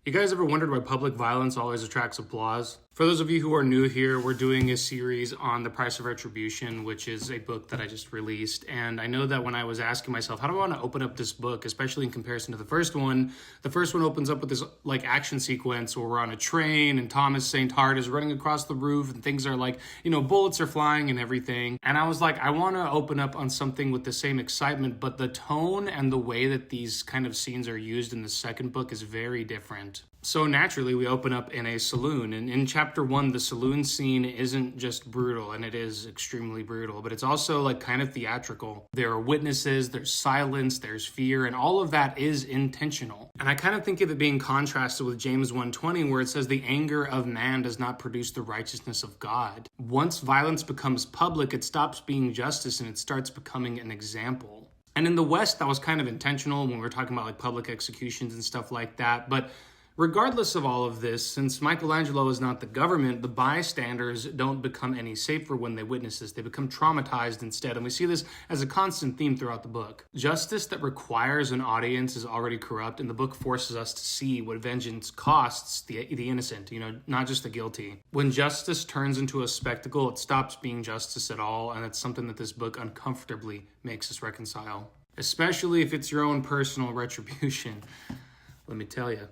You guys ever wondered why public violence always attracts applause? For those of you who are new here, we're doing a series on The Price of Retribution, which is a book that I just released. And I know that when I was asking myself, how do I want to open up this book, especially in comparison to the first one opens up with this like action sequence where we're on a train and Thomas St. Hart is running across the roof and things are like, bullets are flying and everything. And I was like, I want to open up on something with the same excitement, but the tone and the way that these kind of scenes are used in the second book is very different. So naturally, we open up in a saloon, and in chapter 1, the saloon scene isn't just brutal, and it is extremely brutal, but it's also like kind of theatrical. There are witnesses, there's silence, there's fear, and all of that is intentional. And I kind of think of it being contrasted with James 1:20, where it says the anger of man does not produce the righteousness of God. Once violence becomes public, it stops being justice and it starts becoming an example. And in the West, that was kind of intentional when we were talking about like public executions and stuff like that, but regardless of all of this, since Michelangelo is not the government, the bystanders don't become any safer when they witness this. They become traumatized instead, and we see this as a constant theme throughout the book. Justice that requires an audience is already corrupt, and the book forces us to see what vengeance costs the innocent, not just the guilty. When justice turns into a spectacle, it stops being justice at all, and it's something that this book uncomfortably makes us reconcile. Especially if it's your own personal retribution. Let me tell you.